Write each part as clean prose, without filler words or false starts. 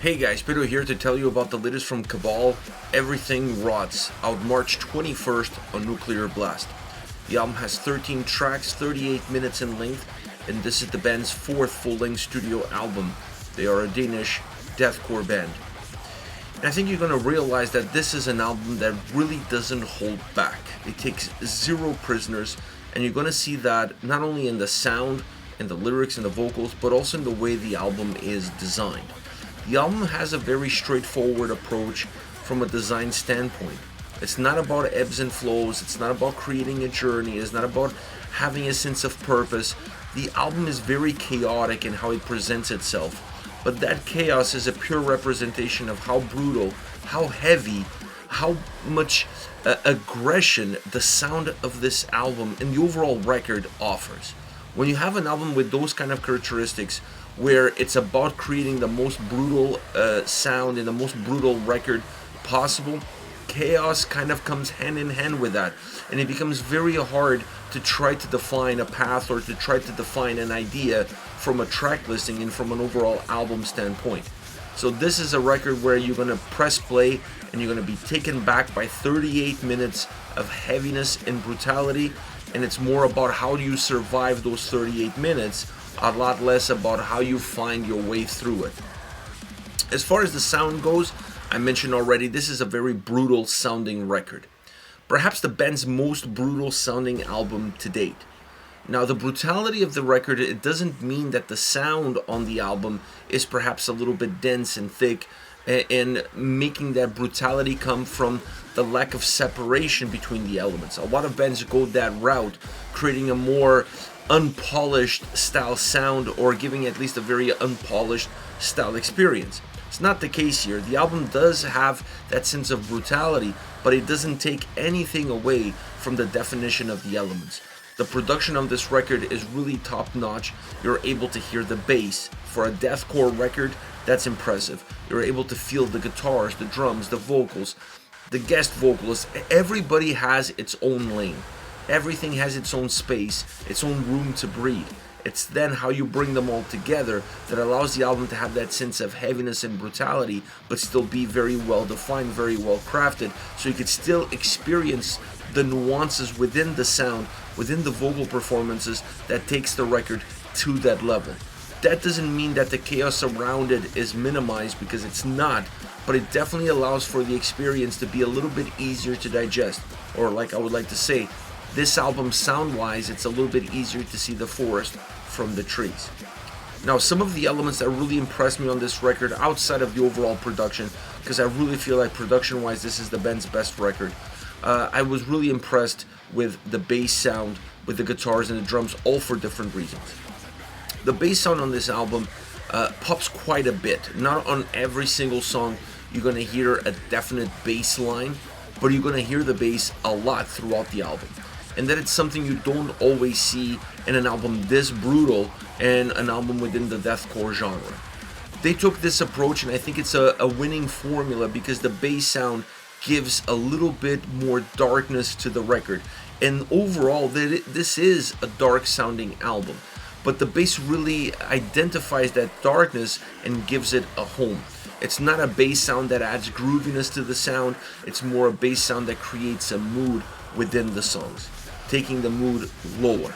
Hey guys, Pedro here to tell you about the latest from Cabal, Everything Rots, out March 21st on Nuclear Blast. The album has 13 tracks, 38 minutes in length, and this is the band's fourth full-length studio album. They are a Danish deathcore band. And I think you're going to realize that this is an album that really doesn't hold back. It takes zero prisoners, and you're going to see that not only in the sound, in the lyrics and the vocals, but also in the way the album is designed. The album has a very straightforward approach from a design standpoint. It's not about ebbs and flows, it's not about creating a journey, it's not about having a sense of purpose. The album is very chaotic in how it presents itself, but that chaos is a pure representation of how brutal, how heavy, how much aggression the sound of this album and the overall record offers. When you have an album with those kind of characteristics, where it's about creating the most brutal sound and the most brutal record possible, chaos kind of comes hand in hand with that, and it becomes very hard to try to define a path or to try to define an idea from a track listing and from an overall album standpoint. So this is a record where you're going to press play and you're going to be taken back by 38 minutes of heaviness and brutality, and it's more about how do you survive those 38 minutes, a lot less about how you find your way through it. As far as the sound goes, I mentioned already, this is a very brutal sounding record. Perhaps the band's most brutal sounding album to date. Now, the brutality of the record, it doesn't mean that the sound on the album is perhaps a little bit dense and thick, and making that brutality come from the lack of separation between the elements. A lot of bands go that route, creating a more unpolished style sound or giving at least a very unpolished style experience. It's not the case here. The album does have that sense of brutality, but it doesn't take anything away from the definition of the elements. The production on this record is really top notch. You're able to hear the bass. For a deathcore record, that's impressive. You're able to feel the guitars, the drums, the vocals, the guest vocalists. Everybody has its own lane. Everything has its own space, its own room to breathe. It's then how you bring them all together that allows the album to have that sense of heaviness and brutality, but still be very well defined, very well crafted, so you could still experience the nuances within the sound, within the vocal performances that takes the record to that level. That doesn't mean that the chaos around it is minimized, because it's not, but it definitely allows for the experience to be a little bit easier to digest, or like I would like to say, this album, sound-wise, it's a little bit easier to see the forest from the trees. Now, some of the elements that really impressed me on this record, outside of the overall production, because I really feel like production-wise, this is the band's best record. I was really impressed with the bass sound, with the guitars and the drums, all for different reasons. The bass sound on this album pops quite a bit. Not on every single song you're going to hear a definite bass line, but you're going to hear the bass a lot throughout the album. And that it's something you don't always see in an album this brutal and an album within the deathcore genre. They took this approach, and I think it's a winning formula, because the bass sound gives a little bit more darkness to the record. And overall, this is a dark sounding album, but the bass really identifies that darkness and gives it a home. It's not a bass sound that adds grooviness to the sound, it's more a bass sound that creates a mood within the songs, taking the mood lower.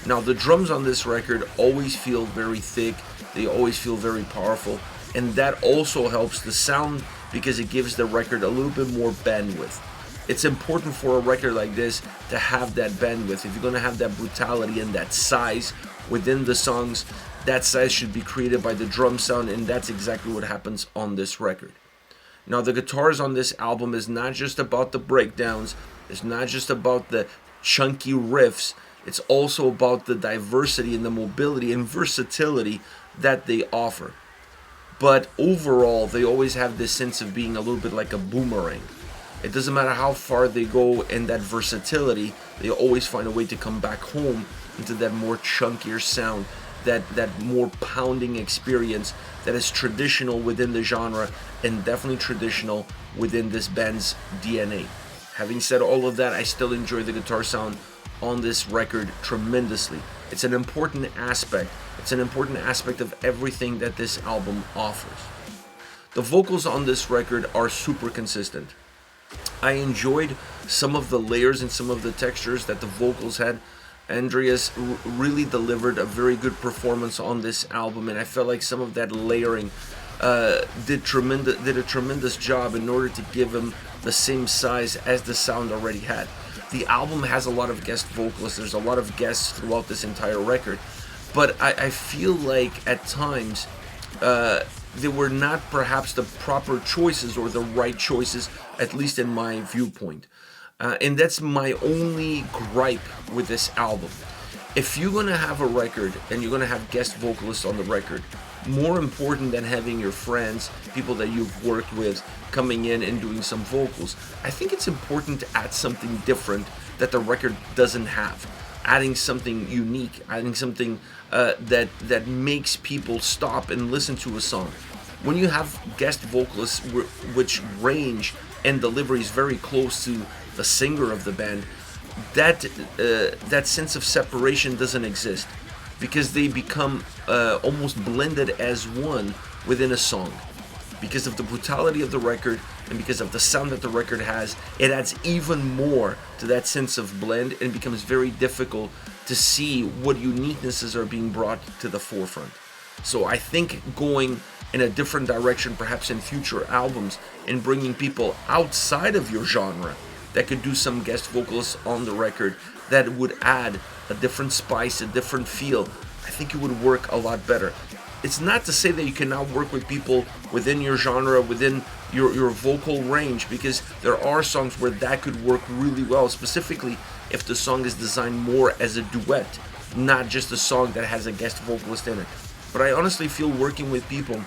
Now, the drums on this record always feel very thick, they always feel very powerful, and that also helps the sound because it gives the record a little bit more bandwidth. It's important for a record like this to have that bandwidth. If you're going to have that brutality and that size within the songs, that size should be created by the drum sound, and that's exactly what happens on this record. Now, the guitars on this album is not just about the breakdowns, it's not just about the chunky riffs, it's also about the diversity and the mobility and versatility that they offer. But overall, they always have this sense of being a little bit like a boomerang. It doesn't matter how far they go in that versatility, they always find a way to come back home into that more chunkier sound, that more pounding experience that is traditional within the genre and definitely traditional within this band's DNA. Having said all of that, I still enjoy the guitar sound on this record tremendously. It's an important aspect. It's an important aspect of everything that this album offers. The vocals on this record are super consistent. I enjoyed some of the layers and some of the textures that the vocals had. Andreas really delivered a very good performance on this album, and I felt like some of that layering did a tremendous job in order to give him the same size as the sound already had. The album has a lot of guest vocalists. There's a lot of guests throughout this entire record, but I feel like at times they were not perhaps the proper choices or the right choices, at least in my viewpoint. And that's my only gripe with this album. If you're going to have a record and you're going to have guest vocalists on the record, more important than having your friends, people that you've worked with, coming in and doing some vocals, I think it's important to add something different that the record doesn't have. Adding something unique, adding something that makes people stop and listen to a song. When you have guest vocalists which range and delivery is very close to the singer of the band, that sense of separation doesn't exist, because they become almost blended as one within a song. Because of the brutality of the record and because of the sound that the record has, it adds even more to that sense of blend, and it becomes very difficult to see what uniquenesses are being brought to the forefront. So I think going in a different direction, perhaps in future albums, and bringing people outside of your genre that could do some guest vocals on the record that would add a different spice, a different feel, I think it would work a lot better. It's not to say that you cannot work with people within your genre, within your vocal range, because there are songs where that could work really well, specifically if the song is designed more as a duet, not just a song that has a guest vocalist in it. But I honestly feel working with people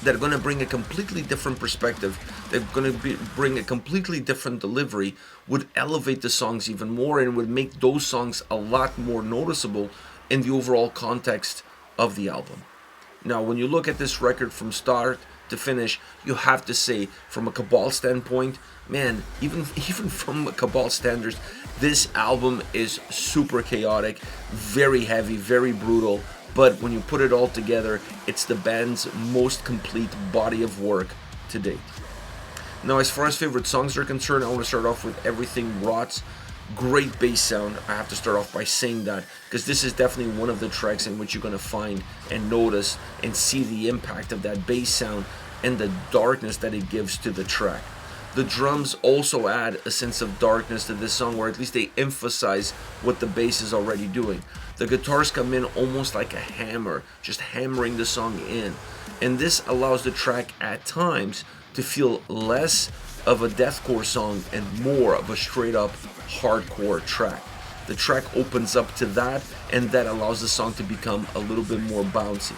that are going to bring a completely different perspective, they're going to bring a completely different delivery, would elevate the songs even more and would make those songs a lot more noticeable in the overall context of the album. Now, when you look at this record from start to finish, you have to say, from a Cabal standpoint, man, even from Cabal standards, this album is super chaotic, very heavy, very brutal. But when you put it all together, it's the band's most complete body of work to date. Now, as far as favorite songs are concerned, I want to start off with Everything Rots. Great bass sound. I have to start off by saying that, because this is definitely one of the tracks in which you're going to find and notice and see the impact of that bass sound and the darkness that it gives to the track. The drums also add a sense of darkness to this song, or at least they emphasize what the bass is already doing. The guitars come in almost like a hammer, just hammering the song in. And this allows the track at times to feel less of a deathcore song and more of a straight up hardcore track. The track opens up to that, and that allows the song to become a little bit more bouncy.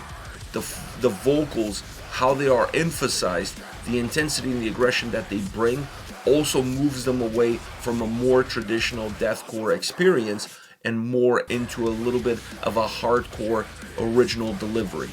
The vocals, how they are emphasized, the intensity and the aggression that they bring, also moves them away from a more traditional deathcore experience and more into a little bit of a hardcore original delivery.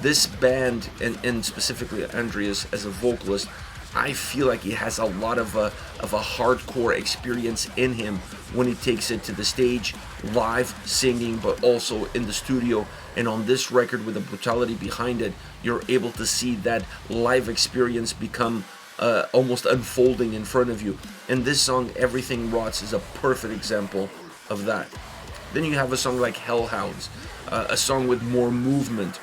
This band, and specifically Andreas as a vocalist, I feel like he has a lot of a hardcore experience in him when he takes it to the stage, live singing, but also in the studio. And on this record, with the brutality behind it, you're able to see that live experience become almost unfolding in front of you. And this song, Everything Rots, is a perfect example of that. Then you have a song like Hounds, a song with more movement,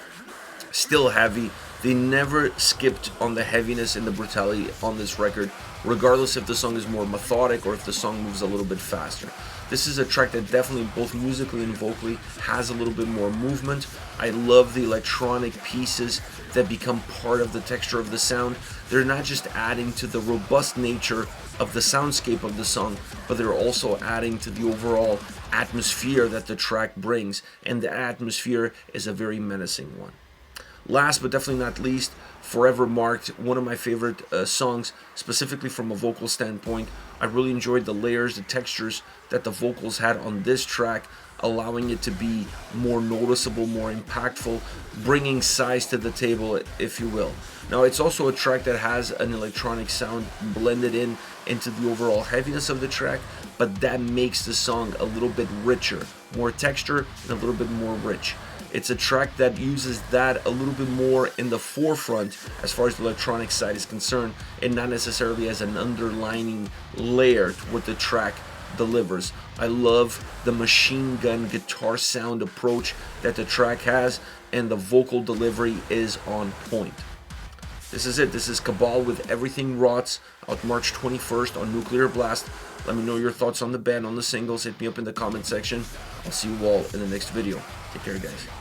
still heavy. They never skipped on the heaviness and the brutality on this record, regardless if the song is more methodic or if the song moves a little bit faster. This is a track that definitely, both musically and vocally, has a little bit more movement. I love the electronic pieces that become part of the texture of the sound. They're not just adding to the robust nature of the soundscape of the song, but they're also adding to the overall atmosphere that the track brings, and the atmosphere is a very menacing one. Last but definitely not least, Forever Marked, one of my favorite songs, specifically from a vocal standpoint. I really enjoyed the layers, the textures that the vocals had on this track, allowing it to be more noticeable, more impactful, bringing size to the table, if you will. Now, it's also a track that has an electronic sound blended into the overall heaviness of the track, but that makes the song a little bit richer, more texture and a little bit more rich. It's a track that uses that a little bit more in the forefront as far as the electronic side is concerned, and not necessarily as an underlining layer to what the track delivers. I love the machine gun guitar sound approach that the track has, and the vocal delivery is on point. This is it. This is Cabal with Everything Rots, out March 21st on Nuclear Blast. Let me know your thoughts on the band, on the singles. Hit me up in the comment section. I'll see you all in the next video. Take care, guys.